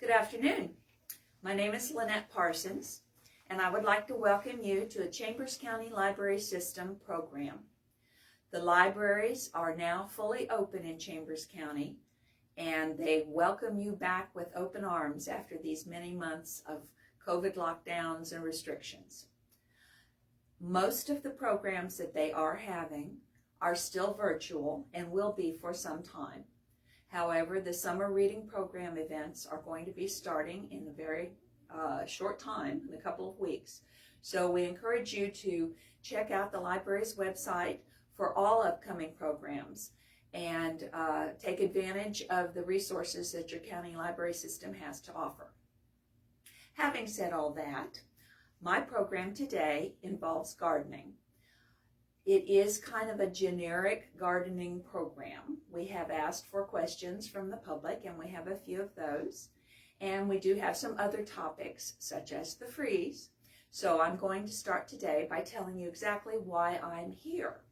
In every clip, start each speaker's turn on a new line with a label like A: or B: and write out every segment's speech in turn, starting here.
A: Good afternoon. My name is Lynette Parsons, and I would like to welcome you to a Chambers County Library System program. The libraries are now fully open in Chambers County, and they welcome you back with open arms after these many months of COVID lockdowns and restrictions. Most of the programs that they are having are still virtual and will be for some time. However, the summer reading program events are going to be starting in a very short time, in a couple of weeks. So we encourage you to check out the library's website for all upcoming programs and take advantage of the resources that your county library system has to offer. Having said all that, my program today involves gardening. It is kind of a generic gardening program. We have asked for questions from the public, and we have a few of those. And we do have some other topics, such as the freeze. So I'm going to start today by telling you exactly why I'm here.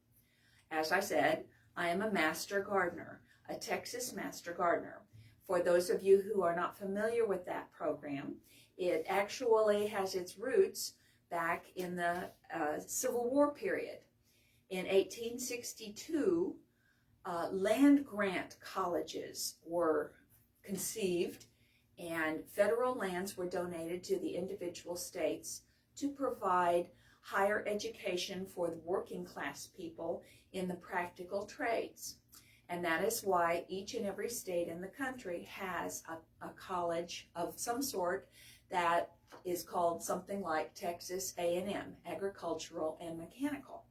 A: As I said, I am a master gardener, a Texas master gardener. For those of you who are not familiar with that program, it actually has its roots back in the Civil War period. In 1862, land grant colleges were conceived, and federal lands were donated to the individual states to provide higher education for the working class people in the practical trades. And that is why each and every state in the country has a college of some sort that is called something like Texas A&M, Agricultural and Mechanical.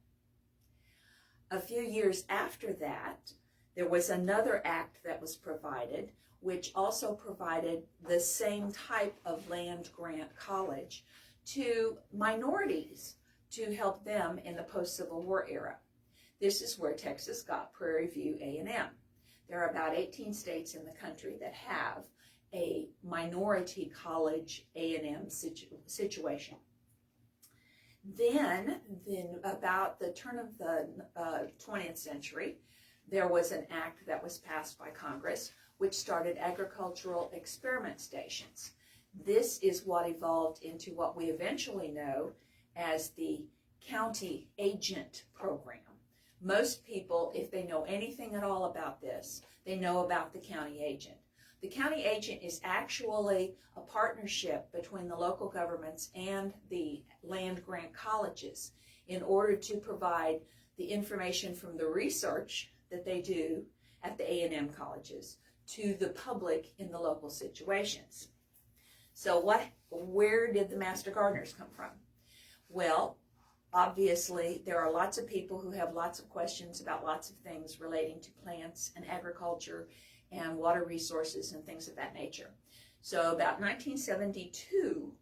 A: A few years after that, there was another act that was provided, which also provided the same type of land grant college to minorities to help them in the post-Civil War era. This is where Texas got Prairie View A&M. There are about 18 states in the country that have a minority college A&M situation. Then about the turn of the 20th century, there was an act that was passed by Congress which started agricultural experiment stations. This is what evolved into what we eventually know as the county agent program. Most people, if they know anything at all about this, they know about the county agent. The county agent is actually a partnership between the local governments and the land grant colleges in order to provide the information from the research that they do at the A&M colleges to the public in the local situations. So where did the master gardeners come from? Well, obviously there are lots of people who have lots of questions about lots of things relating to plants and agriculture and water resources and things of that nature. So about 1972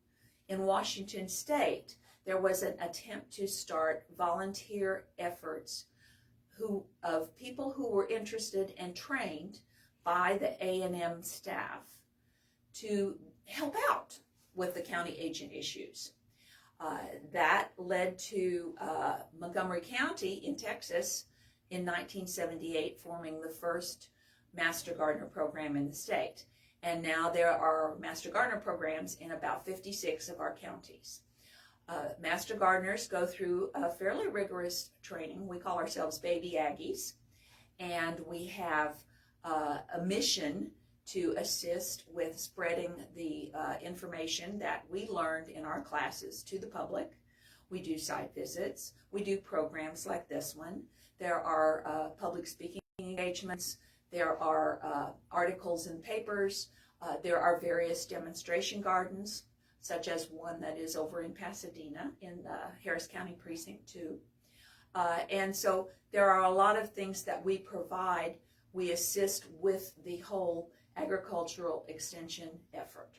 A: in Washington State, there was an attempt to start volunteer efforts of people who were interested and trained by the A&M staff to help out with the county agent issues. That led to Montgomery County in Texas in 1978 forming the first Master Gardener program in the state. And now there are Master Gardener programs in about 56 of our counties. Master Gardeners go through a fairly rigorous training. We call ourselves Baby Aggies, and we have a mission to assist with spreading the information that we learned in our classes to the public. We do site visits. We do programs like this one. There are public speaking engagements. There are articles in papers. There are various demonstration gardens, such as one that is over in Pasadena in the Harris County Precinct 2. And so there are a lot of things that we provide. We assist with the whole agricultural extension effort.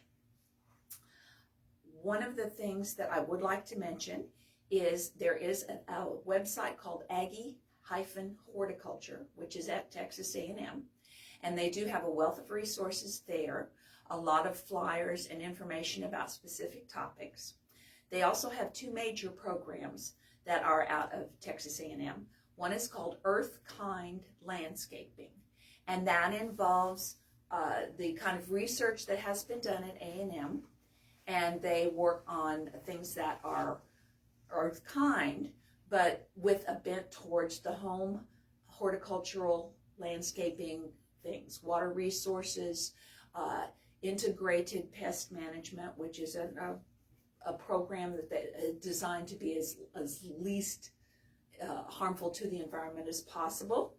A: One of the things that I would like to mention is there is a website called Aggie-Horticulture, which is at Texas A&M, and they do have a wealth of resources there, a lot of flyers and information about specific topics. They also have two major programs that are out of Texas A&M. One is called Earth Kind Landscaping, and that involves the kind of research that has been done at A&M, and they work on things that are kind, but with a bent towards the home, horticultural, landscaping things, water resources, integrated pest management, which is a program that is designed to be as least harmful to the environment as possible.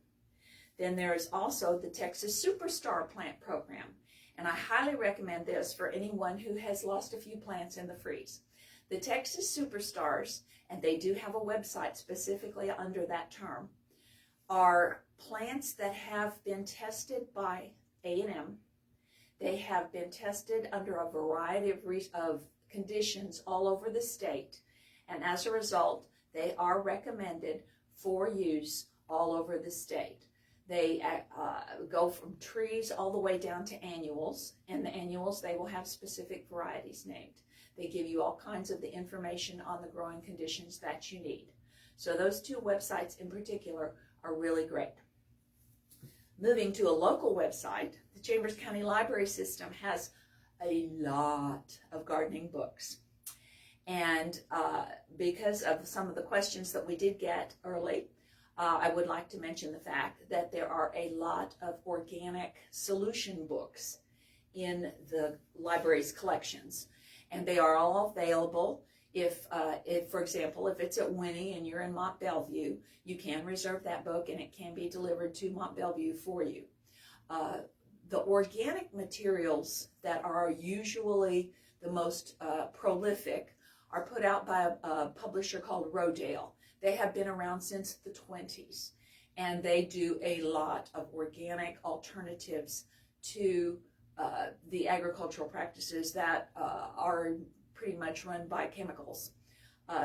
A: Then there is also the Texas Superstar Plant Program, and I highly recommend this for anyone who has lost a few plants in the freeze. The Texas Superstars, and they do have a website specifically under that term, are plants that have been tested by A&M. They have been tested under a variety of conditions all over the state, and as a result, they are recommended for use all over the state. They go from trees all the way down to annuals, and the annuals, they will have specific varieties named. They give you all kinds of the information on the growing conditions that you need. So those two websites in particular are really great. Moving to a local website, the Chambers County Library System has a lot of gardening books. And because of some of the questions that we did get early, I would like to mention the fact that there are a lot of organic solution books in the library's collections, and they are all available. If for example, if it's at Winnie and you're in Mont Belvieu, you can reserve that book and it can be delivered to Mont Belvieu for you. The organic materials that are usually the most prolific are put out by a publisher called Rodale. They have been around since the 20s, and they do a lot of organic alternatives to the agricultural practices that are pretty much run by chemicals.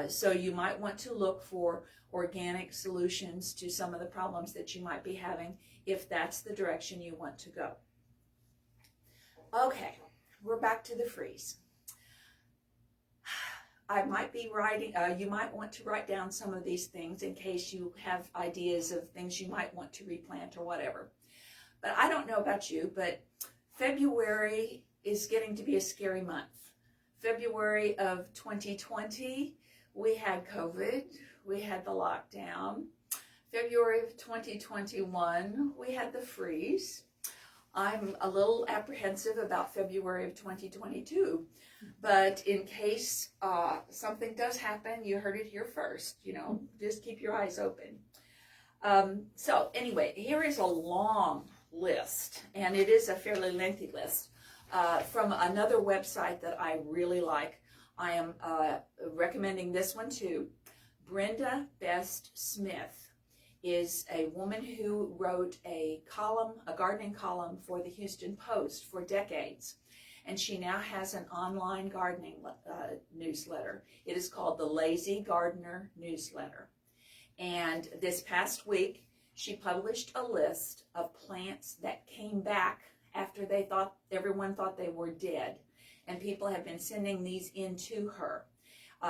A: So you might want to look for organic solutions to some of the problems that you might be having if that's the direction you want to go. Okay, we're back to the freeze. I might be writing, you might want to write down some of these things in case you have ideas of things you might want to replant or whatever. But I don't know about you, but February is getting to be a scary month. February of 2020, we had COVID, we had the lockdown. February of 2021, we had the freeze. I'm a little apprehensive about February of 2022, but in case something does happen, you heard it here first, you know, just keep your eyes open. So anyway, here is a long list, and it is a fairly lengthy list, from another website that I really like. I am recommending this one too. Brenda Best Smith is a woman who wrote a column, a gardening column for the Houston Post for decades. And she now has an online gardening newsletter. It is called the Lazy Gardener Newsletter. And this past week, she published a list of plants that came back after everyone thought they were dead. And people have been sending these in to her.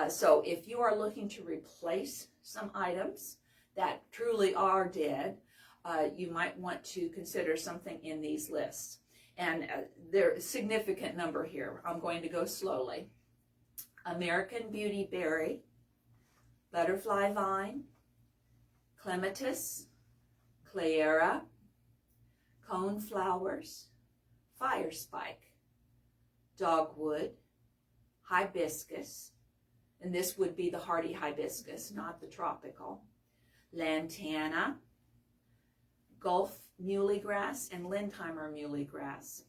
A: So if you are looking to replace some items that truly are dead, you might want to consider something in these lists. And there's a significant number here. I'm going to go slowly. American Beauty Berry, Butterfly Vine, Clematis, Clayera, Cone Flowers, Fire Spike, Dogwood, Hibiscus, and this would be the hardy hibiscus, not the tropical, Lantana, Gulf Muleygrass and Lindheimer Muleygrass,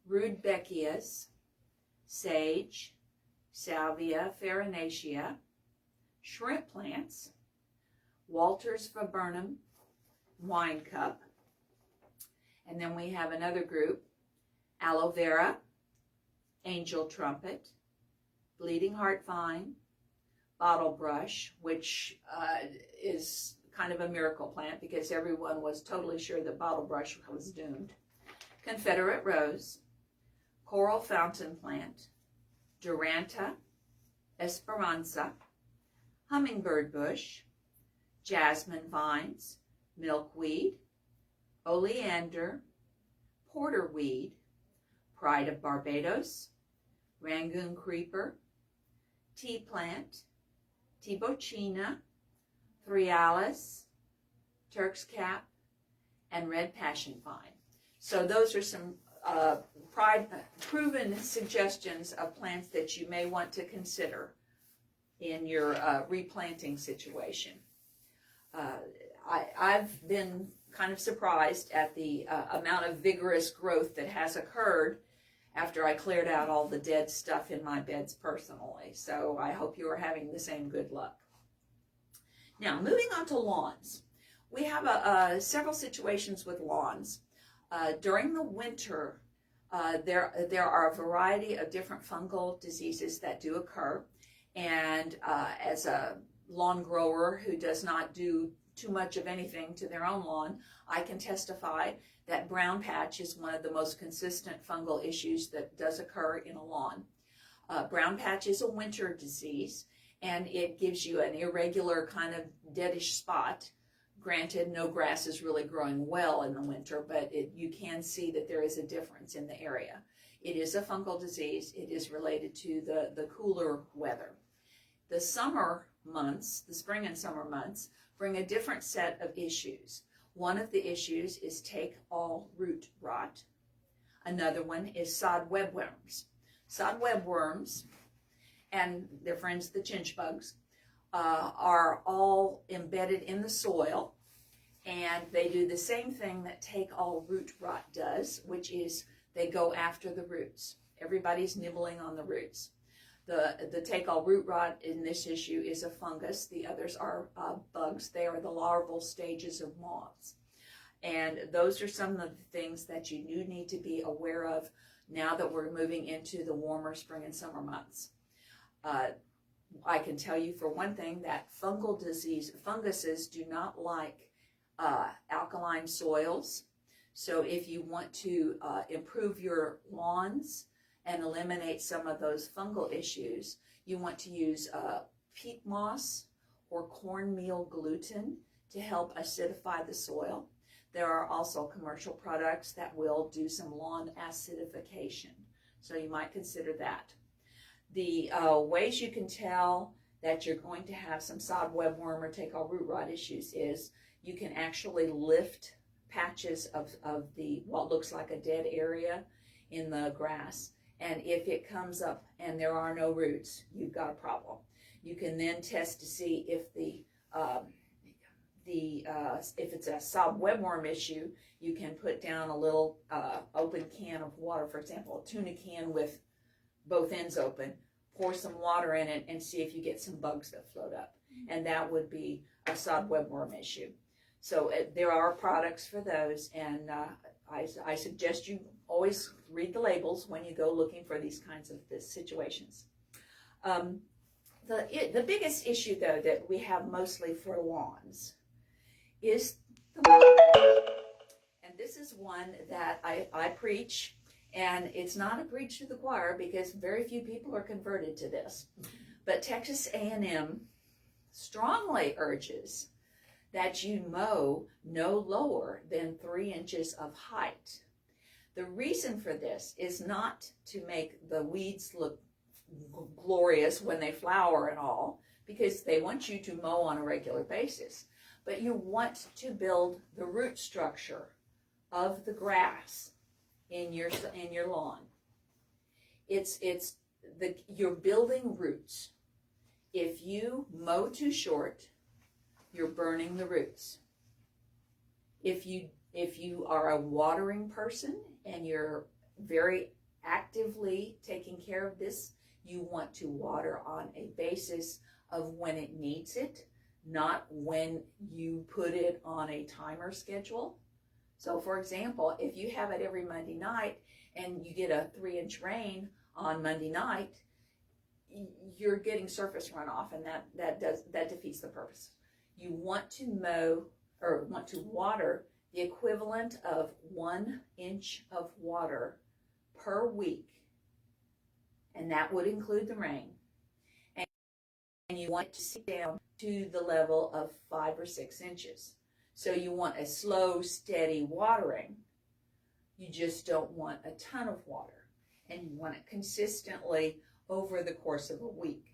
A: Rudbeckias, Sage, Salvia farinaceae, Shrimp Plants, Walters viburnum, Wine Cup, and then we have another group, Aloe Vera, Angel Trumpet, Bleeding Heart Vine, Bottle Brush, which is kind of a miracle plant because everyone was totally sure that Bottle Brush was doomed. Confederate Rose, Coral Fountain Plant, Duranta, Esperanza, Hummingbird Bush, Jasmine Vines, Milkweed, Oleander, porterweed, pride of Barbados, Rangoon creeper, tea plant, Tibocina, Threalis, Turk's cap, and red passion vine. So those are some proven suggestions of plants that you may want to consider in your replanting situation. I've been kind of surprised at the amount of vigorous growth that has occurred after I cleared out all the dead stuff in my beds personally. So I hope you are having the same good luck. Now, moving on to lawns. We have several situations with lawns. During the winter, there are a variety of different fungal diseases that do occur. And as a lawn grower who does not do too much of anything to their own lawn, I can testify that brown patch is one of the most consistent fungal issues that does occur in a lawn. Brown patch is a winter disease, and it gives you an irregular kind of deadish spot. Granted, no grass is really growing well in the winter, but you can see that there is a difference in the area. It is a fungal disease. It is related to the cooler weather. The summer months, the spring and summer months, bring a different set of issues. One of the issues is take-all root rot. Another one is sod webworms. Sod webworms and their friends, the chinch bugs, are all embedded in the soil, and they do the same thing that take-all root rot does, which is they go after the roots. Everybody's nibbling on the roots. The take-all root rot in this issue is a fungus. The others are bugs. They are the larval stages of moths. And those are some of the things that you do need to be aware of now that we're moving into the warmer spring and summer months. I can tell you for one thing that funguses do not like alkaline soils. So if you want to improve your lawns and eliminate some of those fungal issues, you want to use peat moss or cornmeal gluten to help acidify the soil. There are also commercial products that will do some lawn acidification, so you might consider that. The ways you can tell that you're going to have some sod webworm or take-all root rot issues is you can actually lift patches of the what looks like a dead area in the grass, and if it comes up and there are no roots, you've got a problem. You can then test to see if if it's a sod webworm issue, you can put down a little open can of water, for example, a tuna can with both ends open, pour some water in it and see if you get some bugs that float up. And that would be a sod webworm issue. So there are products for those, and I suggest you always read the labels when you go looking for these kinds of situations. The biggest issue, though, that we have mostly for lawns is the water. And this is one that I preach, and it's not a preach to the choir because very few people are converted to this. But Texas A&M strongly urges that you mow no lower than 3 inches of height. The reason for this is not to make the weeds look glorious when they flower and all, because they want you to mow on a regular basis, but you want to build the root structure of the grass in your lawn. You're building roots. If you mow too short, you're burning the roots. If you are a watering person and you're very actively taking care of this, you want to water on a basis of when it needs it, not when you put it on a timer schedule. So for example, if you have it every Monday night and you get a 3-inch rain on Monday night, you're getting surface runoff, and that defeats the purpose. You want to mow or want to water the equivalent of 1 inch of water per week, and that would include the rain. And you want it to sit down to the level of 5 or 6 inches. So you want a slow, steady watering. You just don't want a ton of water, and you want it consistently over the course of a week.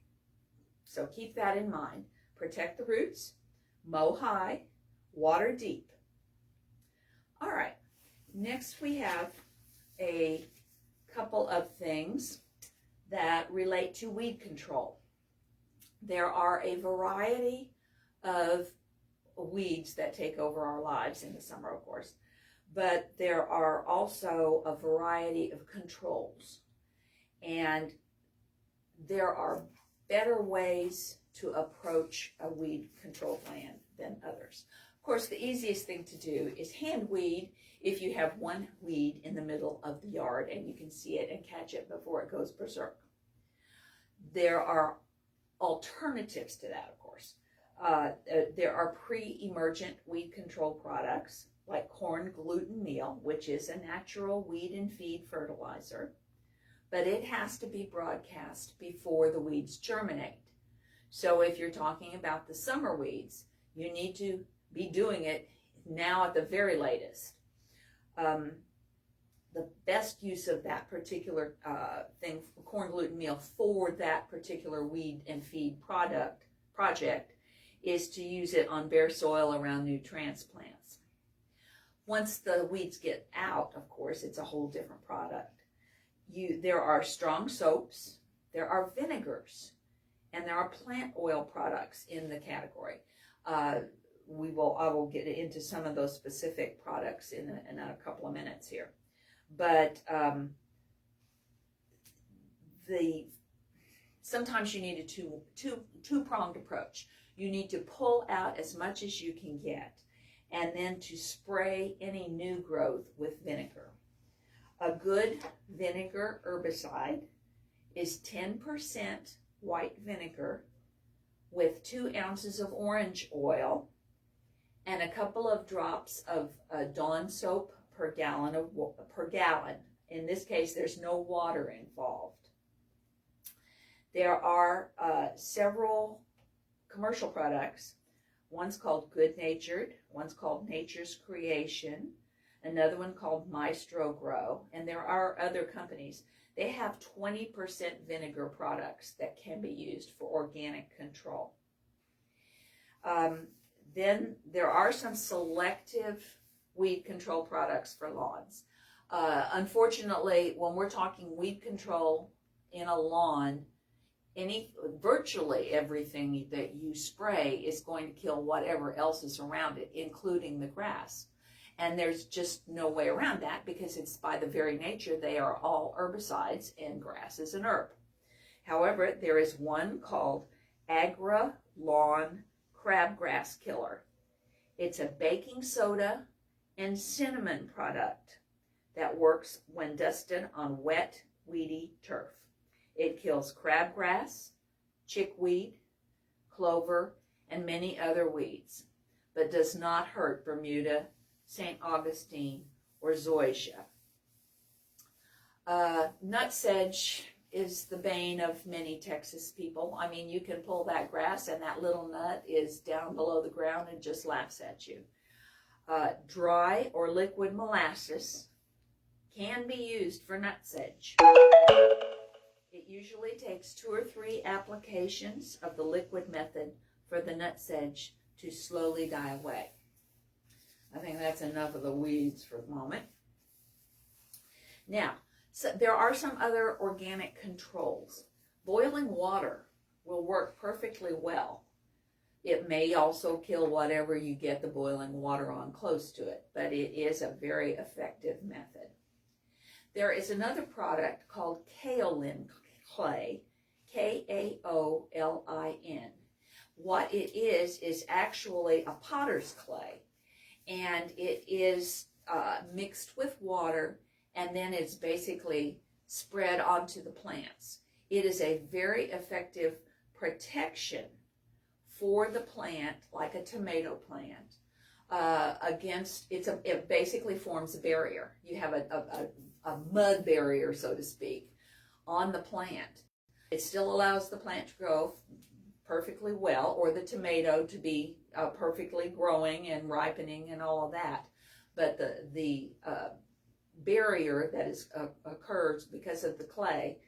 A: So keep that in mind. Protect the roots, mow high, water deep. All right, next we have a couple of things that relate to weed control. There are a variety of weeds that take over our lives in the summer, of course, but there are also a variety of controls, and there are better ways to approach a weed control plan than others. Of course, the easiest thing to do is hand weed if you have one weed in the middle of the yard and you can see it and catch it before it goes berserk. There are alternatives to that, of course. There are pre-emergent weed control products like corn gluten meal, which is a natural weed and feed fertilizer, but it has to be broadcast before the weeds germinate. So if you're talking about the summer weeds, you need to be doing it now at the very latest. The best use of that particular thing, corn gluten meal, for that particular weed and feed project is to use it on bare soil around new transplants. Once the weeds get out, of course, it's a whole different product. There are strong soaps, there are vinegars, and there are plant oil products in the category. I will get into some of those specific products in a couple of minutes here. But sometimes you need a two-pronged approach. You need to pull out as much as you can get, and then to spray any new growth with vinegar. A good vinegar herbicide is 10% white vinegar with 2 ounces of orange oil and a couple of drops of Dawn soap per gallon. In this case, there's no water involved. There are several commercial products. One's called Good Natured, one's called Nature's Creation, another one called Maestro Grow, and there are other companies. They have 20% vinegar products that can be used for organic control. Then there are some selective weed control products for lawns. Unfortunately, when we're talking weed control in a lawn, virtually everything that you spray is going to kill whatever else is around it, including the grass. And there's just no way around that, because it's by the very nature they are all herbicides, and grass is an herb. However, there is one called Agra Lawn Crabgrass Killer. It's a baking soda and cinnamon product that works when dusted on wet, weedy turf. It kills crabgrass, chickweed, clover, and many other weeds, but does not hurt Bermuda, St. Augustine, or zoysia. Nutsedge is the bane of many Texas people. I mean, you can pull that grass and that little nut is down below the ground and just laughs at you. Dry or liquid molasses can be used for nutsedge. It usually takes 2 or 3 applications of the liquid method for the nutsedge to slowly die away. I think that's enough of the weeds for the moment. Now, so there are some other organic controls. Boiling water will work perfectly well. It may also kill whatever you get the boiling water on close to it, but it is a very effective method. There is another product called kaolin clay, Kaolin. What it is actually a potter's clay, and it is mixed with water, and then it's basically spread onto the plants. It is a very effective protection for the plant, like a tomato plant, it basically forms a barrier. You have a mud barrier, so to speak, on the plant. It still allows the plant to grow perfectly well, or the tomato to be perfectly growing and ripening and all of that. But the barrier that occurs because of the clay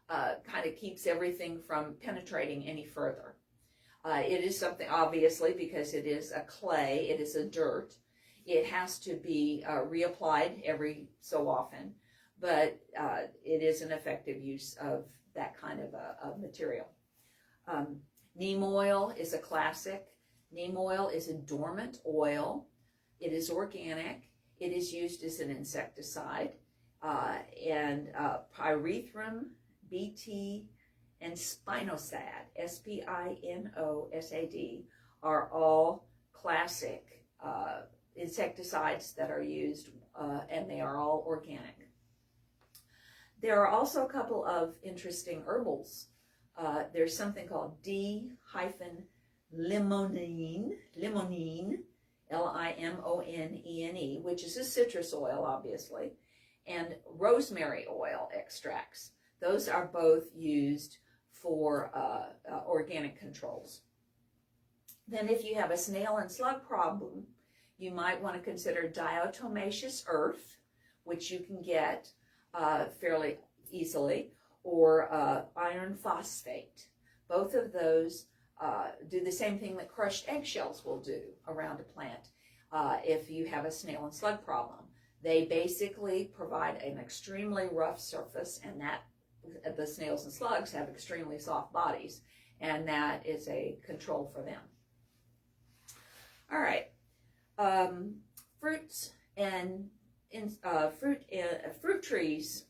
A: kind of keeps everything from penetrating any further. It is something, obviously, because it is a clay, it is a dirt. It has to be reapplied every so often, but it is an effective use of that kind of material. Neem oil is a classic. Neem oil is a dormant oil. It is organic. It is used as an insecticide. And pyrethrum, BT, and spinosad, Spinosad, are all classic insecticides that are used, and they are all organic. There are also a couple of interesting herbals. There's something called D-limonene, Limonene, which is a citrus oil, obviously, and rosemary oil extracts. Those are both used for organic controls. Then if you have a snail and slug problem, you might want to consider diatomaceous earth, which you can get fairly easily, or iron phosphate. Both of those do the same thing that crushed eggshells will do around a plant if you have a snail and slug problem. They basically provide an extremely rough surface, and that the snails and slugs have extremely soft bodies, and that is a control for them. All right, fruits and fruit trees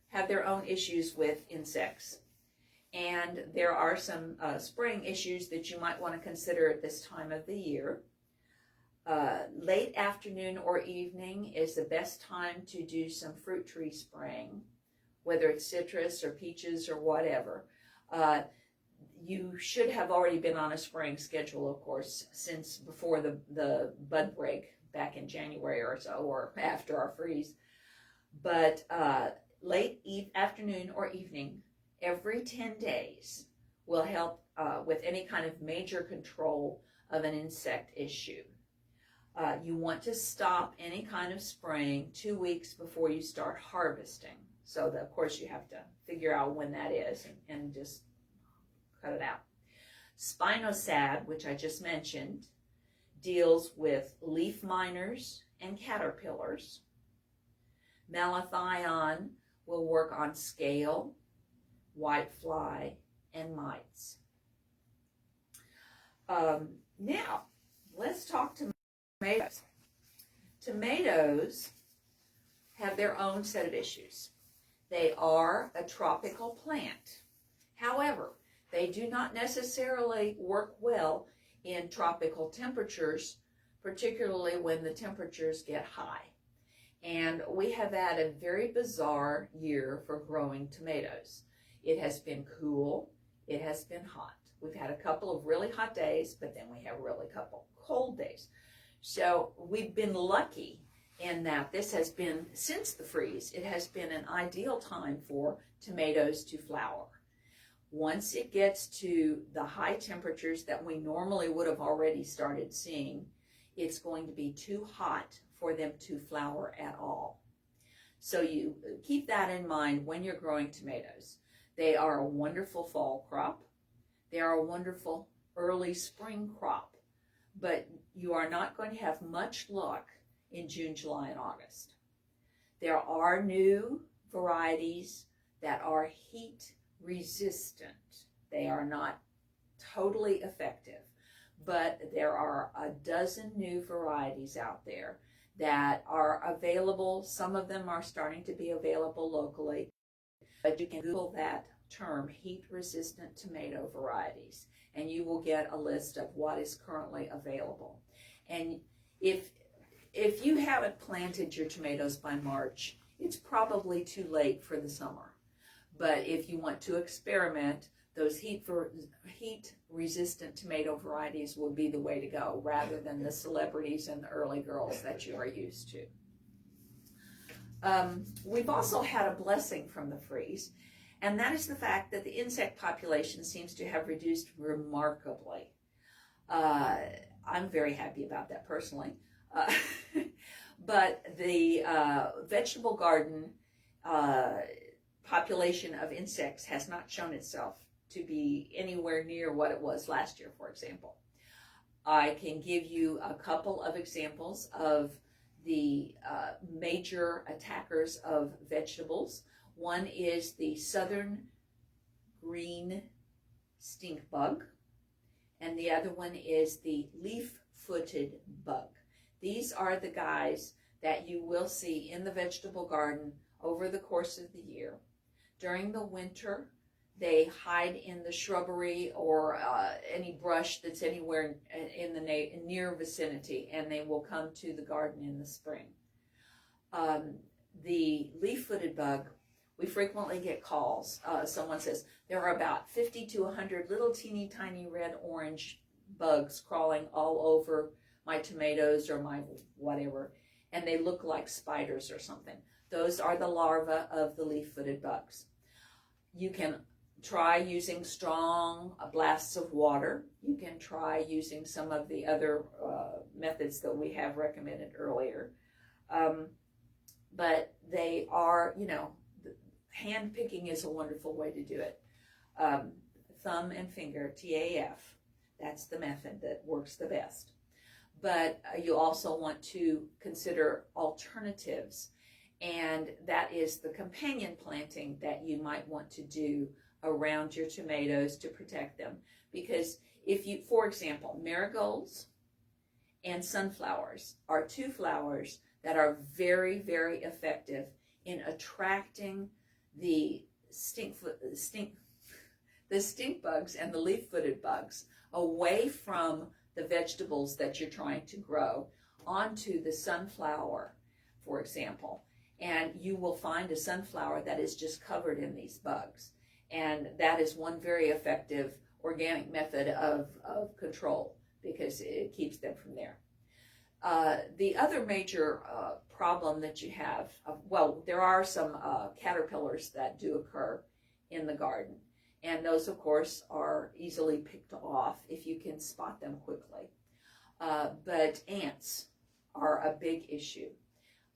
A: have their own issues with insects, and there are some spraying issues that you might want to consider at this time of the year. Late afternoon or evening is the best time to do some fruit tree spraying, whether it's citrus or peaches or whatever. You should have already been on a spraying schedule, of course, since before the bud break back in January or so, or after our freeze. But late afternoon or evening, every 10 days, will help with any kind of major control of an insect issue. You want to stop any kind of spraying 2 weeks before you start harvesting. So, of course, you have to figure out when that is and just cut it out. Spinosad, which I just mentioned, deals with leaf miners and caterpillars. Malathion will work on scale, whitefly, and mites. Now, let's talk tomatoes. Tomatoes have their own set of issues. They are a tropical plant. However, they do not necessarily work well in tropical temperatures, particularly when the temperatures get high. And we have had a very bizarre year for growing tomatoes. It has been cool, it has been hot. We've had a couple of really hot days, but then we have really a couple cold days. So we've been lucky in that this has been, since the freeze, it has been an ideal time for tomatoes to flower. Once it gets to the high temperatures that we normally would have already started seeing, it's going to be too hot for them to flower at all. So you keep that in mind when you're growing tomatoes. They are a wonderful fall crop. They are a wonderful early spring crop, but you are not going to have much luck in June, July, and August. There are new varieties that are heat resistant. They are not totally effective, but there are a dozen new varieties out there that are available. Some of them are starting to be available locally, but you can Google that term, heat resistant tomato varieties, and you will get a list of what is currently available. And if you haven't planted your tomatoes by March, it's probably too late for the summer. But if you want to experiment, those heat-resistant tomato varieties will be the way to go, rather than the celebrities and the early girls that you are used to. We've also had a blessing from the freeze, and that is the fact that the insect population seems to have reduced remarkably. I'm very happy about that personally. But the vegetable garden population of insects has not shown itself to be anywhere near what it was last year, for example. I can give you a couple of examples of the major attackers of vegetables. One is the southern green stink bug, and the other one is the leaf-footed bug. These are the guys that you will see in the vegetable garden over the course of the year. During the winter, they hide in the shrubbery or any brush that's anywhere in the near vicinity, and they will come to the garden in the spring. The leaf-footed bug, we frequently get calls. Someone says, there are about 50 to 100 little teeny tiny red-orange bugs crawling all over my tomatoes or my whatever, and they look like spiders or something. Those are the larvae of the leaf-footed bugs. You can try using strong blasts of water. You can try using some of the other methods that we have recommended earlier. But they are, hand picking is a wonderful way to do it. Thumb and finger, TAF, that's the method that works the best. But you also want to consider alternatives, and that is the companion planting that you might want to do around your tomatoes to protect them. Because if you, for example, marigolds and sunflowers are two flowers that are very, very effective in attracting the stink bugs and the leaf-footed bugs away from the vegetables that you're trying to grow onto the sunflower, for example. And you will find a sunflower that is just covered in these bugs. And that is one very effective organic method of control, because it keeps them from there. The other major problem that you have, well, there are some caterpillars that do occur in the garden. And those, of course, are easily picked off if you can spot them quickly. But ants are a big issue.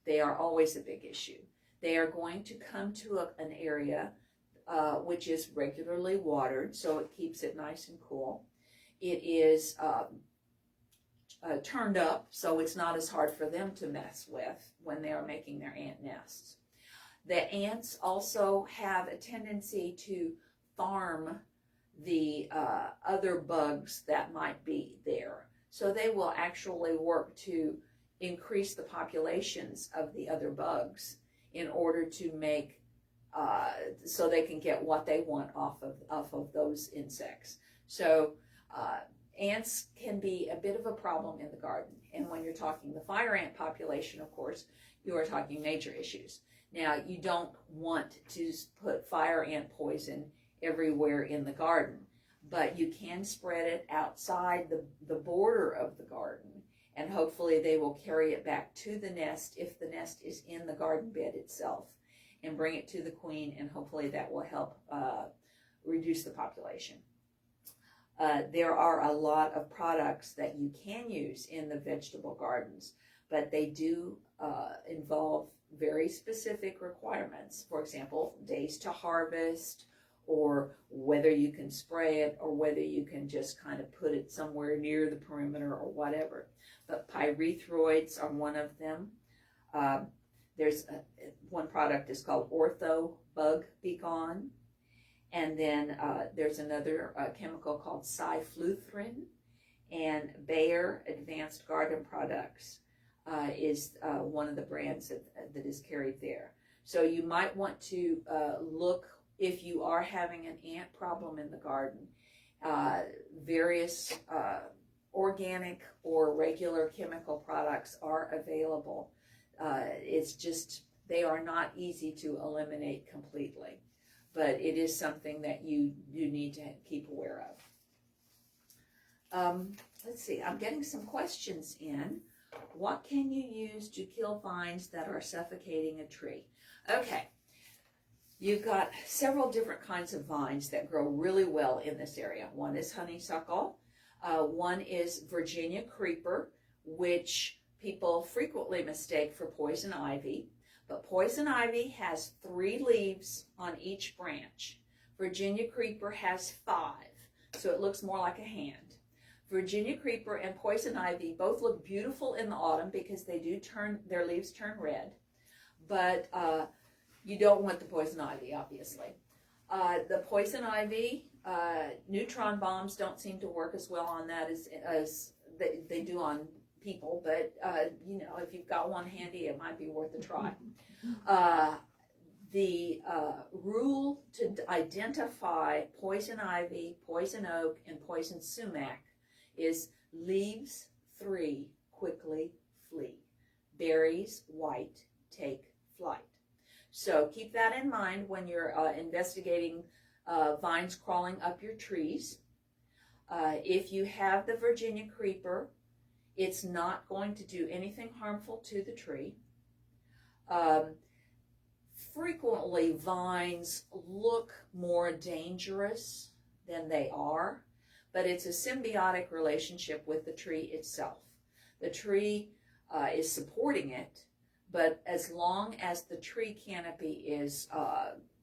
A: They are always a big issue. They are going to come to an area which is regularly watered, so it keeps it nice and cool. It is turned up, so it's not as hard for them to mess with when they are making their ant nests. The ants also have a tendency to farm the other bugs that might be there. So they will actually work to increase the populations of the other bugs in order to make so they can get what they want off of those insects. So ants can be a bit of a problem in the garden. And when you're talking the fire ant population, of course, you are talking major issues. Now, you don't want to put fire ant poison everywhere in the garden, but you can spread it outside the border of the garden, and hopefully they will carry it back to the nest if the nest is in the garden bed itself, and bring it to the queen, and hopefully that will help reduce the population. There are a lot of products that you can use in the vegetable gardens, but they do involve very specific requirements. For example, days to harvest, or whether you can spray it, or whether you can just kind of put it somewhere near the perimeter or whatever. But pyrethroids are one of them. There's one product is called Ortho Bug Be Gone. And then there's another chemical called cyfluthrin. And Bayer Advanced Garden Products is one of the brands that is carried there. So you might want to look, if you are having an ant problem in the garden, various organic or regular chemical products are available. It's just, they are not easy to eliminate completely, but it is something that you need to keep aware of. Let's see, I'm getting some questions in. What can you use to kill vines that are suffocating a tree? Okay, you've got several different kinds of vines that grow really well in this area. One is honeysuckle. One is Virginia creeper, which people frequently mistake for poison ivy, but poison ivy has 3 leaves on each branch. Virginia creeper has 5, so it looks more like a hand. Virginia creeper and poison ivy both look beautiful in the autumn because they do their leaves turn red, but you don't want the poison ivy, obviously. The poison ivy, neutron bombs don't seem to work as well on that as they do on people, but you know, if you've got one handy, it might be worth a try. The rule to identify poison ivy, poison oak, and poison sumac is leaves 3 quickly flee. Berries white take flight. So keep that in mind when you're investigating vines crawling up your trees. If you have the Virginia creeper, it's not going to do anything harmful to the tree. Frequently, vines look more dangerous than they are, but it's a symbiotic relationship with the tree itself. The tree is supporting it, but as long as the tree canopy is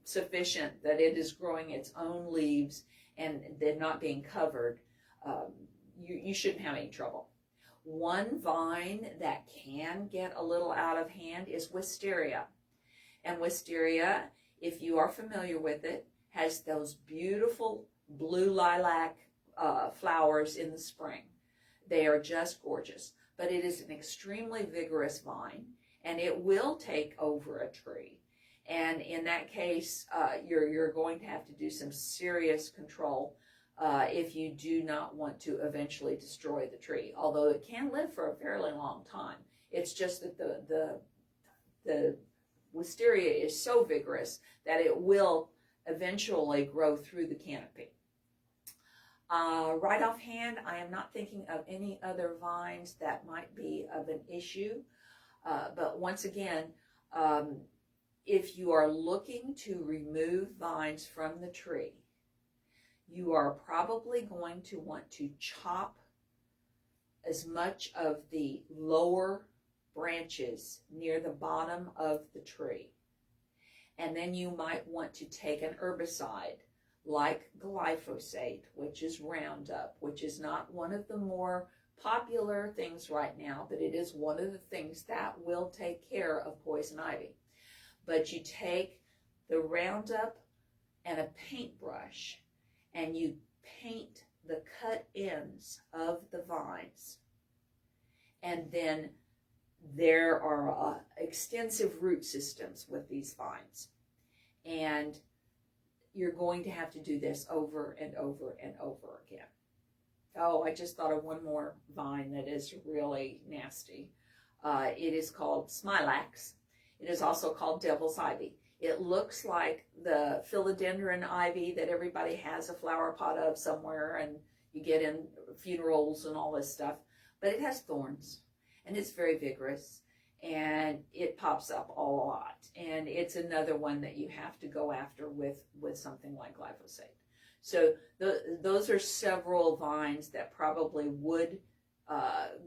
A: sufficient that it is growing its own leaves and they're not being covered, you shouldn't have any trouble. One vine that can get a little out of hand is wisteria. And wisteria, if you are familiar with it, has those beautiful blue lilac flowers in the spring. They are just gorgeous, but it is an extremely vigorous vine, and it will take over a tree. And in that case, you're going to have to do some serious control if you do not want to eventually destroy the tree, although it can live for a fairly long time. It's just that the wisteria is so vigorous that it will eventually grow through the canopy. Right offhand, I am not thinking of any other vines that might be of an issue. But once again, if you are looking to remove vines from the tree, you are probably going to want to chop as much of the lower branches near the bottom of the tree. And then you might want to take an herbicide like glyphosate, which is Roundup, which is not one of the more popular things right now, but it is one of the things that will take care of poison ivy. But you take the Roundup and a paintbrush and you paint the cut ends of the vines, and then there are extensive root systems with these vines, and you're going to have to do this over and over and over again. Oh, I just thought of one more vine that is really nasty. It is called smilax. It is also called devil's ivy. It looks like the philodendron ivy that everybody has a flower pot of somewhere and you get in funerals and all this stuff, but it has thorns and it's very vigorous and it pops up a lot, and it's another one that you have to go after with something like glyphosate. So those are several vines that probably would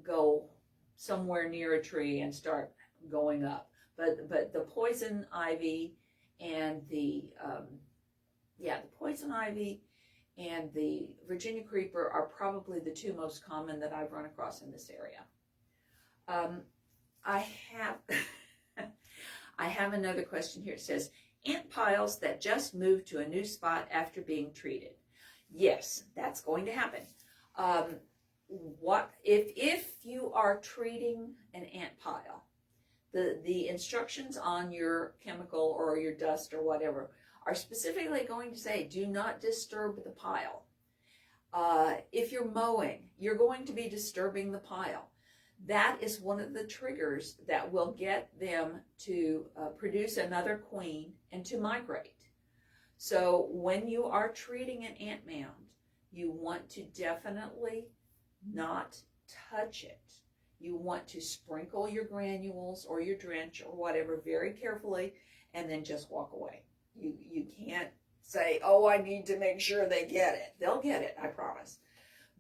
A: go somewhere near a tree and start going up. But the poison ivy and the poison ivy and the Virginia creeper are probably the 2 most common that I've run across in this area. I have another question here. It says, ant piles that just moved to a new spot after being treated. Yes, that's going to happen. What if you are treating an ant pile? The instructions on your chemical or your dust or whatever are specifically going to say, do not disturb the pile. If you're mowing, you're going to be disturbing the pile. That is one of the triggers that will get them to produce another queen and to migrate. So when you are treating an ant mound, you want to definitely not touch it. You want to sprinkle your granules or your drench or whatever very carefully and then just walk away. You can't say, oh, I need to make sure they get it. They'll get it, I promise.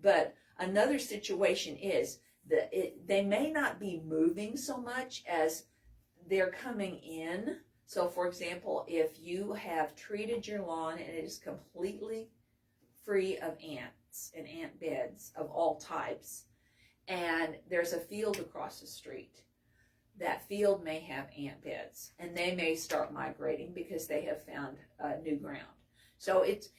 A: But another situation is they may not be moving so much as they're coming in. So for example, if you have treated your lawn and it is completely free of ants and ant beds of all types, and there's a field across the street, that field may have ant beds, and they may start migrating because they have found new ground. So it's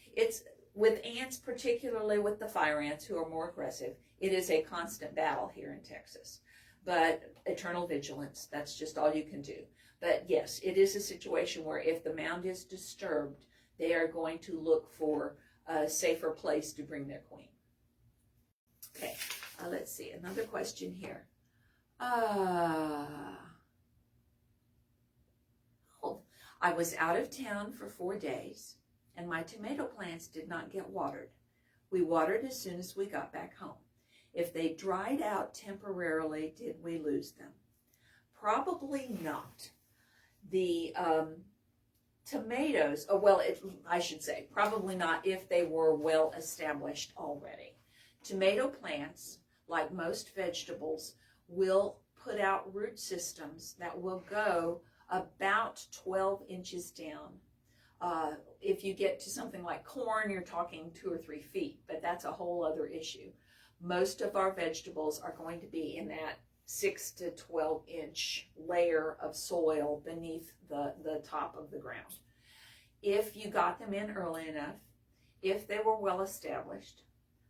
A: with ants, particularly with the fire ants who are more aggressive, it is a constant battle here in Texas. But eternal vigilance, that's just all you can do. But yes, it is a situation where if the mound is disturbed, they are going to look for a safer place to bring their queen. Okay, let's see, another question here. I was out of town for 4 days, and my tomato plants did not get watered. We watered as soon as we got back home. If they dried out temporarily, did we lose them? Probably not. The tomatoes, I should say, probably not if they were well established already. Tomato plants, like most vegetables, will put out root systems that will go about 12 inches down. If you get to something like corn, you're talking 2 or 3 feet, but that's a whole other issue. Most of our vegetables are going to be in that 6 to 12 inch layer of soil beneath the top of the ground. If you got them in early enough, if they were well established,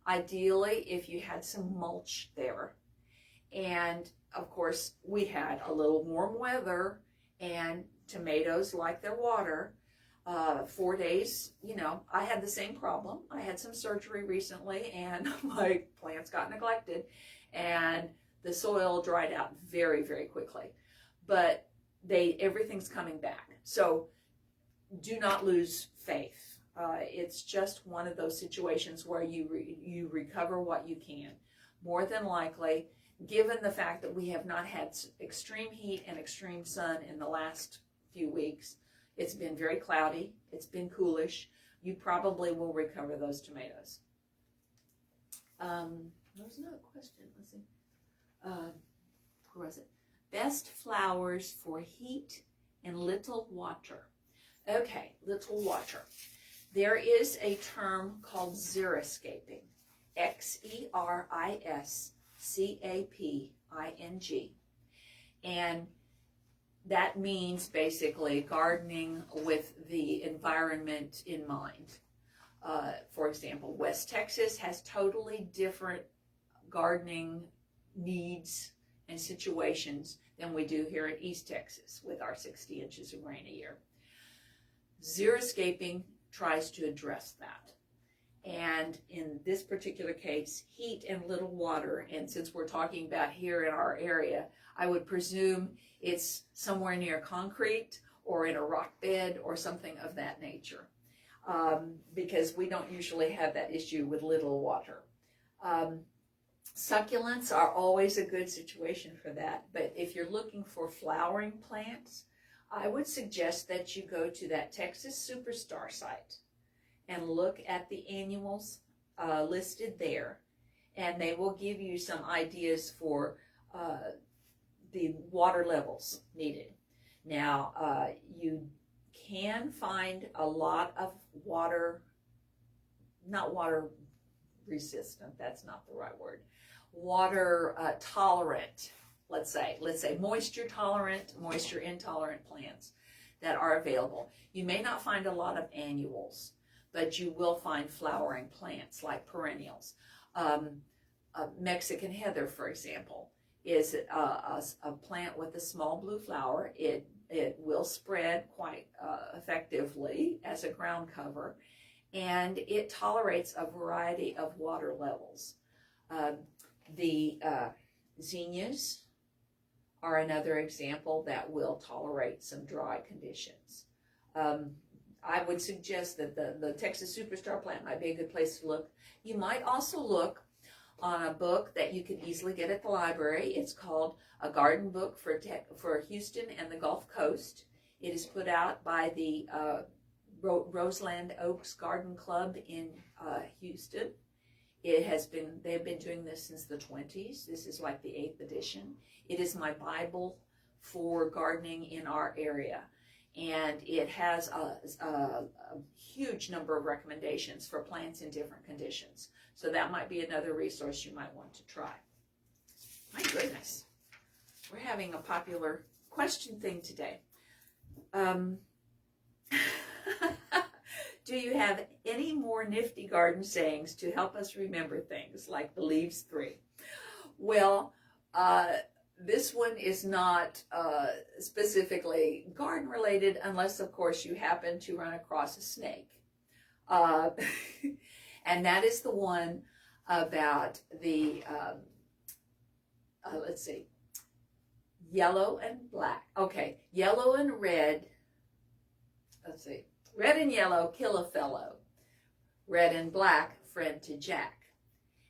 A: ideally if you had some mulch there, and of course we had a little warm weather and tomatoes like their water. 4 days, I had the same problem. I had some surgery recently and my plants got neglected and the soil dried out very, very quickly. But everything's coming back. So do not lose faith. It's just one of those situations where you recover what you can. More than likely, given the fact that we have not had extreme heat and extreme sun in the last few weeks, it's been very cloudy, it's been coolish, you probably will recover those tomatoes. There's another question, let's see. Where was it? Best flowers for heat and little water. Okay, little water. There is a term called xeriscaping, Xeriscaping, and that means basically gardening with the environment in mind. For example, West Texas has totally different gardening needs and situations than we do here in East Texas with our 60 inches of rain a year. Xeriscaping tries to address that. And in this particular case, heat and little water, and since we're talking about here in our area, I would presume it's somewhere near concrete or in a rock bed or something of that nature, because we don't usually have that issue with little water. Succulents are always a good situation for that, but if you're looking for flowering plants, I would suggest that you go to that Texas Superstar site and look at the annuals listed there, and they will give you some ideas for the water levels needed. Now, you can find a lot of not water resistant, that's not the right word, water tolerant, let's say moisture tolerant, moisture intolerant plants that are available. You may not find a lot of annuals, but you will find flowering plants like perennials. Mexican heather, for example, is a plant with a small blue flower. It will spread quite effectively as a ground cover, and it tolerates a variety of water levels. The zinnias are another example that will tolerate some dry conditions. I would suggest that the Texas Superstar plant might be a good place to look. You might also look on a book that you can easily get at the library. It's called A Garden Book for Houston and the Gulf Coast. It is put out by the Roseland Oaks Garden Club in Houston. they've been doing this since the 20s. This is like the 8th edition. It is my Bible for gardening in our area. And it has a huge number of recommendations for plants in different conditions. So that might be another resource you might want to try. My goodness. We're having a popular question thing today. Do you have any more nifty garden sayings to help us remember things like the leaves 3? Well, this one is not specifically garden related unless, of course, you happen to run across a snake. And that is the one about the, let's see, yellow and black. Okay, yellow and red. Let's see. Red and yellow kill a fellow. Red and black, friend to Jack.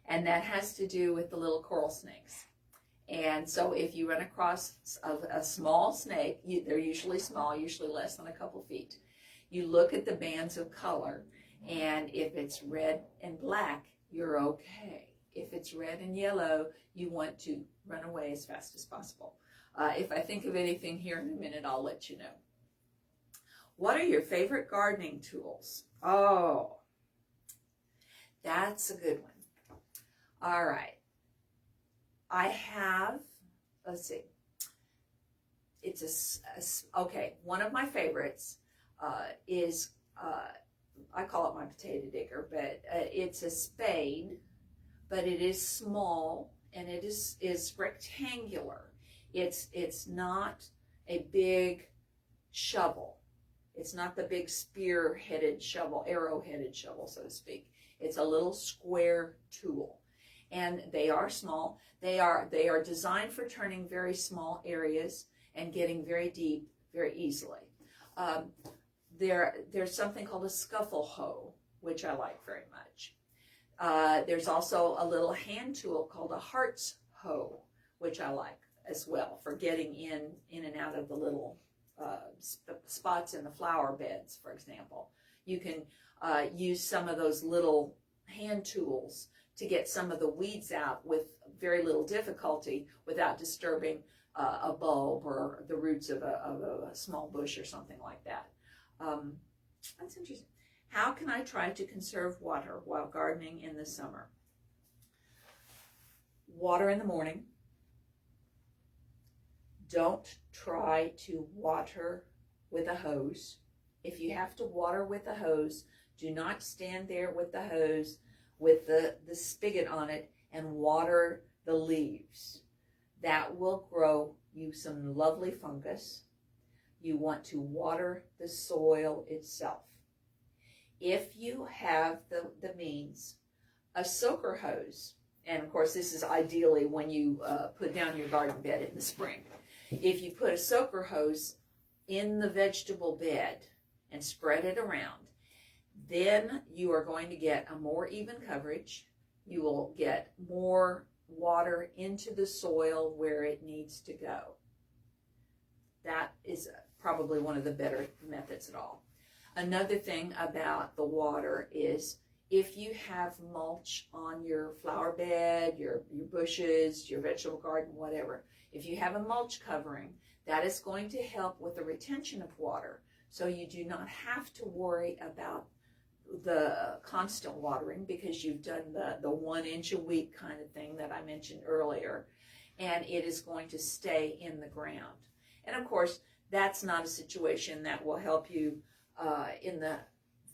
A: And that has to do with the little coral snakes. And so if you run across a small snake, they're usually small, usually less than a couple feet. You look at the bands of color, and if it's red and black, you're okay. If it's red and yellow, you want to run away as fast as possible. If I think of anything here in a minute, I'll let you know. What are your favorite gardening tools? Oh, that's a good one. All right. I have, let's see, it's okay, one of my favorites is, I call it my potato digger, but it's a spade, but it is small and it is rectangular. It's not a big shovel. It's not the big spear-headed shovel, arrow-headed shovel, so to speak. It's a little square tool. And they are small. They are designed for turning very small areas and getting very deep very easily. There's something called a scuffle hoe, which I like very much. There's also a little hand tool called a hearts hoe, which I like as well for getting in and out of the little spots in the flower beds, for example. You can use some of those little hand tools to get some of the weeds out with very little difficulty without disturbing a bulb or the roots of a small bush or something like that. That's interesting. How can I try to conserve water while gardening in the summer? Water in the morning. Don't try to water with a hose. If you have to water with a hose, do not stand there with the hose with the spigot on it and water the leaves. That will grow you some lovely fungus. You want to water the soil itself. If you have the means, a soaker hose, and of course this is ideally when you put down your garden bed in the spring. If you put a soaker hose in the vegetable bed and spread it around, then you are going to get a more even coverage. You will get more water into the soil where it needs to go. That is probably one of the better methods at all. Another thing about the water is if you have mulch on your flower bed, your bushes, your vegetable garden, whatever, if you have a mulch covering, that is going to help with the retention of water. So you do not have to worry about the constant watering because you've done the 1 inch a week kind of thing that I mentioned earlier, and it is going to stay in the ground. And of course, that's not a situation that will help you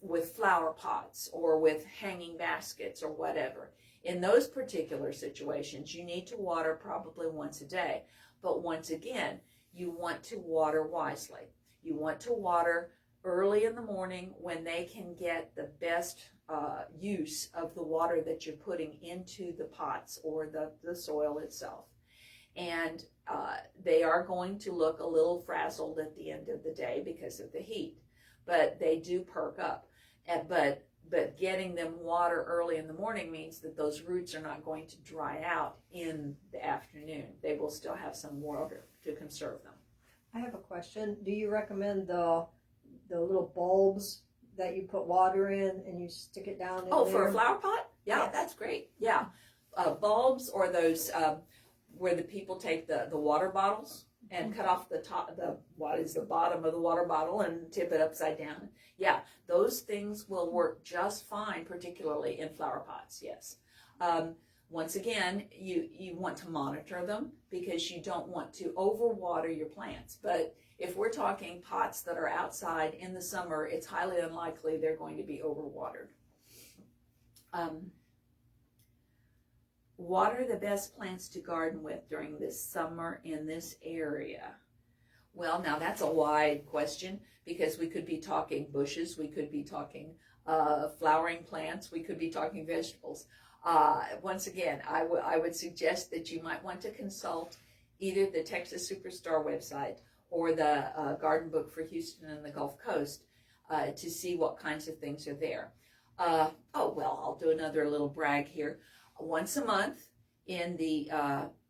A: with flower pots or with hanging baskets or whatever. In those particular situations, you need to water probably once a day. But once again, you want to water wisely. You want to water early in the morning when they can get the best use of the water that you're putting into the pots or the soil itself. And they are going to look a little frazzled at the end of the day because of the heat, but they do perk up. But getting them water early in the morning means that those roots are not going to dry out in the afternoon. They will still have some water to conserve them.
B: I have a question. Do you recommend the little bulbs that you put water in and you stick it down in there?
A: For a flower pot? Yeah,
B: Yes.
A: that's great. Yeah. Bulbs or those where the people take the water bottles and cut off the top, what is the bottom of the water bottle and tip it upside down. Yeah, those things will work just fine, particularly in flower pots. Yes. Once again, you want to monitor them because you don't want to overwater your plants. But if we're talking pots that are outside in the summer, it's highly unlikely they're going to be overwatered. What are the best plants to garden with during this summer in this area? Well, now that's a wide question because we could be talking bushes, we could be talking flowering plants, we could be talking vegetables. Once again, I would suggest that you might want to consult either the Texas Superstar website or the Garden Book for Houston and the Gulf Coast to see what kinds of things are there. I'll do another little brag here. Once a month in the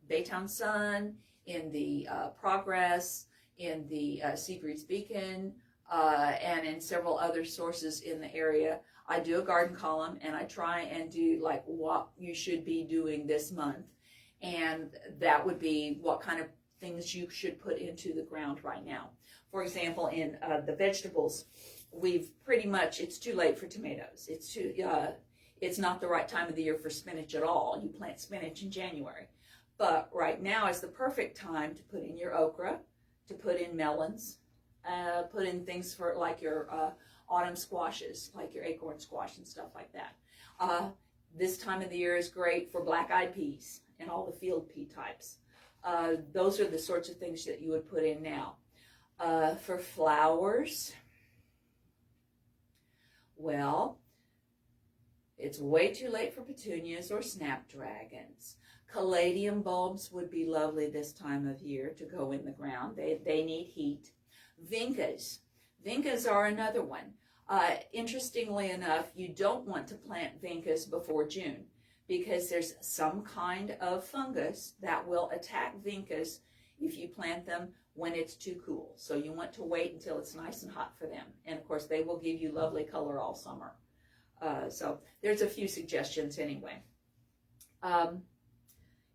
A: Baytown Sun, in the Progress, in the Seabreeze Beacon, and in several other sources in the area, I do a garden column and I try and do like what you should be doing this month. And that would be what kind of things you should put into the ground right now. For example, in the vegetables, we've pretty much, it's too late for tomatoes. It's not the right time of the year for spinach at all. You plant spinach in January. But right now is the perfect time to put in your okra, to put in melons, put in things for like your autumn squashes, like your acorn squash and stuff like that. This time of the year is great for black-eyed peas and all the field pea types. Those are the sorts of things that you would put in now. For flowers, well, it's way too late for petunias or snapdragons. Caladium bulbs would be lovely this time of year to go in the ground. They need heat. Vincas. Vincas are another one. Interestingly enough, you don't want to plant vincas before June because there's some kind of fungus that will attack vincas if you plant them when it's too cool. So you want to wait until it's nice and hot for them. And of course, they will give you lovely color all summer. So there's a few suggestions anyway.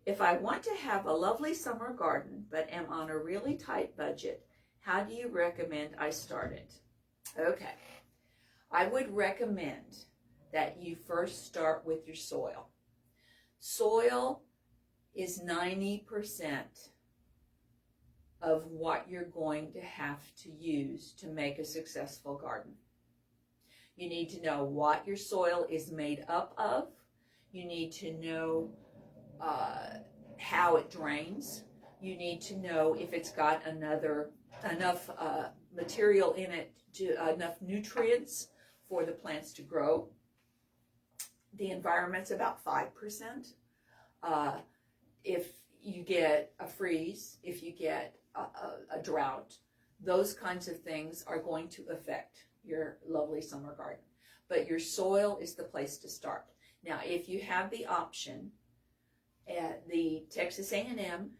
A: If I want to have a lovely summer garden but am on a really tight budget, how do you recommend I start it? Okay, I would recommend that you first start with your soil. Soil is 90% of what you're going to have to use to make a successful garden. You need to know what your soil is made up of. You need to know how it drains. You need to know if it's got enough material in it, enough nutrients for the plants to grow. The environment's about 5%. If you get a freeze, if you get a drought, those kinds of things are going to affect your lovely summer garden. But your soil is the place to start. Now, if you have the option, the Texas A&M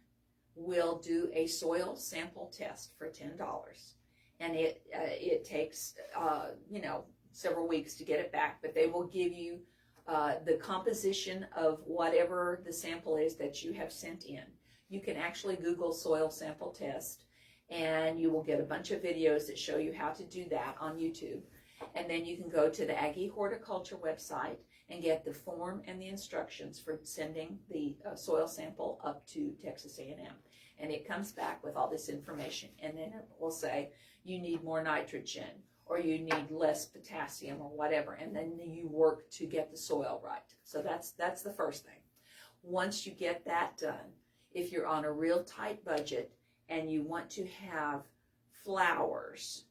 A: will do a soil sample test for $10, and it takes several weeks to get it back, but they will give you the composition of whatever the sample is that you have sent in. You can actually Google soil sample test, and you will get a bunch of videos that show you how to do that on YouTube. And then you can go to the Aggie Horticulture website and get the form and the instructions for sending the soil sample up to Texas A&M. And it comes back with all this information. And then it will say, you need more nitrogen, or you need less potassium, or whatever. And then you work to get the soil right. So that's the first thing. Once you get that done, if you're on a real tight budget and you want to have flowers,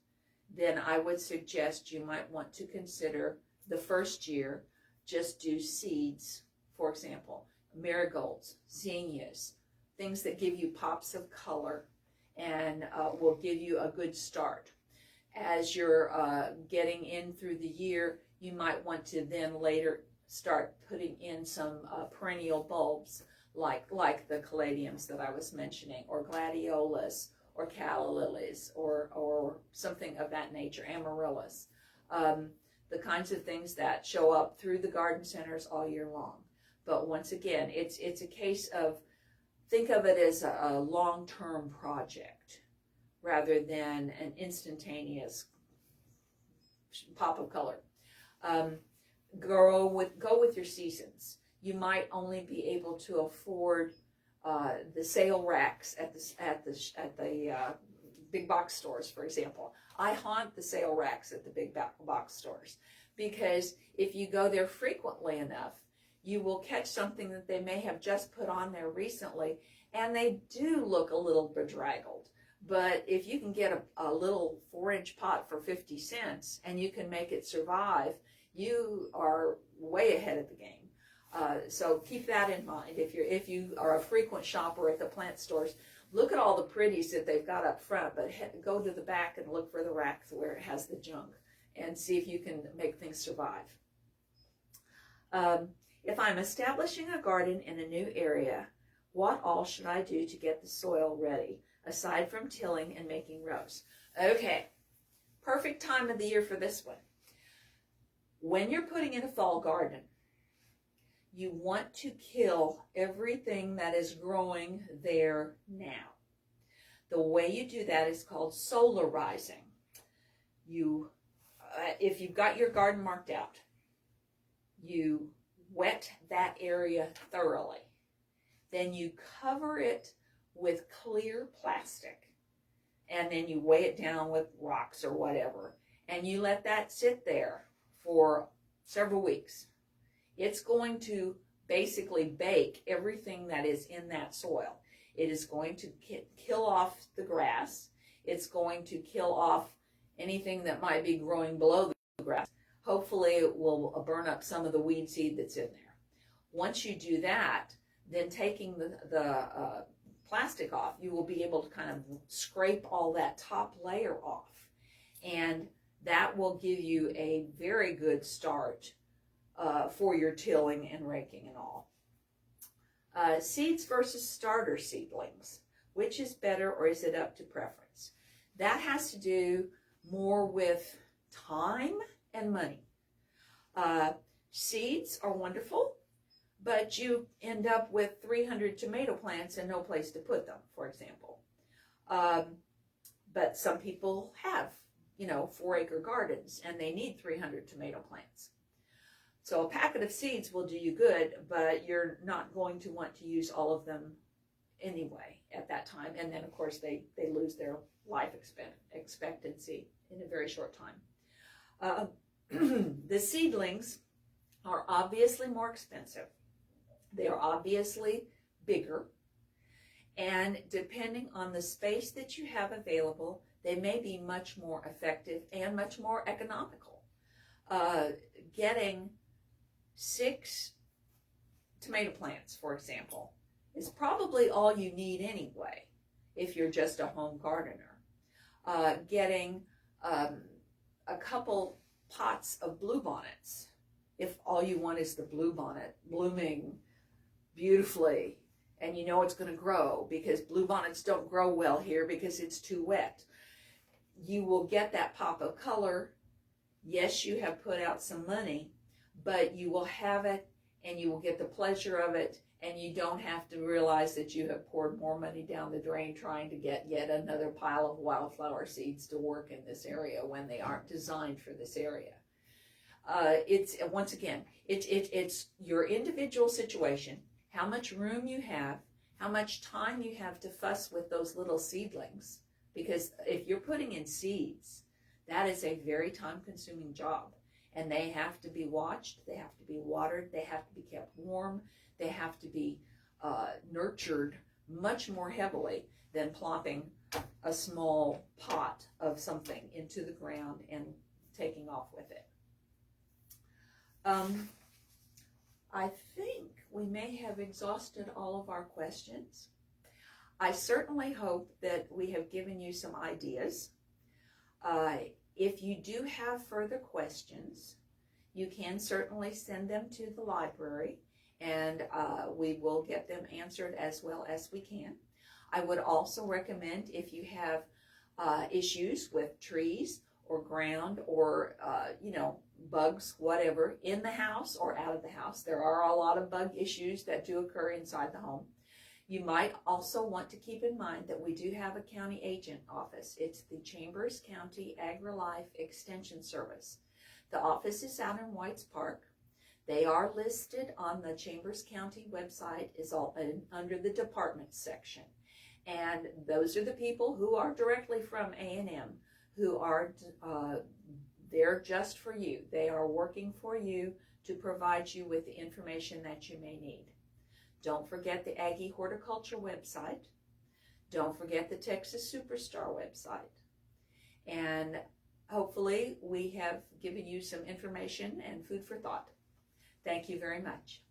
A: then I would suggest you might want to consider the first year just do seeds, for example, marigolds, zinnias, things that give you pops of color and will give you a good start. As you're getting in through the year, you might want to then later start putting in some perennial bulbs like the caladiums that I was mentioning, or gladiolas, or calla lilies, or something of that nature, amaryllis. the kinds of things that show up through the garden centers all year long. But once again, it's a case of, think of it as a long-term project rather than an instantaneous pop of color. Go with your seasons. You might only be able to afford the sale racks at the big box stores, for example. I haunt the sale racks at the big box stores because if you go there frequently enough, you will catch something that they may have just put on there recently, and they do look a little bedraggled. But if you can get a little 4-inch pot for 50 cents and you can make it survive, you are way ahead of the game. So keep that in mind. If you are a frequent shopper at the plant stores, look at all the pretties that they've got up front, but go to the back and look for the racks where it has the junk and see if you can make things survive. If I'm establishing a garden in a new area, what all should I do to get the soil ready, aside from tilling and making rows? Okay, perfect time of the year for this one. When you're putting in a fall garden, you want to kill everything that is growing there now. The way you do that is called solarizing. If you've got your garden marked out, you wet that area thoroughly. Then you cover it with clear plastic, and then you weigh it down with rocks or whatever, and you let that sit there for several weeks. It's going to basically bake everything that is in that soil. It is going to kill off the grass. It's going to kill off anything that might be growing below the grass. Hopefully it will burn up some of the weed seed that's in there. Once you do that, then taking the plastic off, you will be able to kind of scrape all that top layer off. And that will give you a very good start for your tilling and raking and all. Seeds versus starter seedlings. Which is better, or is it up to preference? That has to do more with time and money. Seeds are wonderful, but you end up with 300 tomato plants and no place to put them, for example. But some people have, 4-acre gardens and they need 300 tomato plants. So a packet of seeds will do you good, but you're not going to want to use all of them anyway at that time. And then, of course, they lose their life expectancy in a very short time. The seedlings are obviously more expensive. They are obviously bigger. And depending on the space that you have available, they may be much more effective and much more economical. Getting 6 tomato plants, for example, is probably all you need anyway if you're just a home gardener. Getting a couple pots of bluebonnets, if all you want is the bluebonnet blooming beautifully and you know it's going to grow, because bluebonnets don't grow well here because it's too wet. You will get that pop of color. Yes, you have put out some money, but you will have it and you will get the pleasure of it, and you don't have to realize that you have poured more money down the drain trying to get yet another pile of wildflower seeds to work in this area when they aren't designed for this area. It's once again, it's your individual situation, how much room you have, how much time you have to fuss with those little seedlings. Because if you're putting in seeds, that is a very time-consuming job. And they have to be watched, they have to be watered, they have to be kept warm, they have to be nurtured much more heavily than plopping a small pot of something into the ground and taking off with it. I think we may have exhausted all of our questions. I certainly hope that we have given you some ideas. If you do have further questions, you can certainly send them to the library, and we will get them answered as well as we can. I would also recommend, if you have issues with trees or ground or, bugs, whatever, in the house or out of the house. There are a lot of bug issues that do occur inside the home. You might also want to keep in mind that we do have a county agent office. It's the Chambers County AgriLife Extension Service. The office is out in Whites Park. They are listed on the Chambers County website under the departments section. And those are the people who are directly from A&M, who are there just for you. They are working for you to provide you with the information that you may need. Don't forget the Aggie Horticulture website. Don't forget the Texas Superstar website. And hopefully we have given you some information and food for thought. Thank you very much.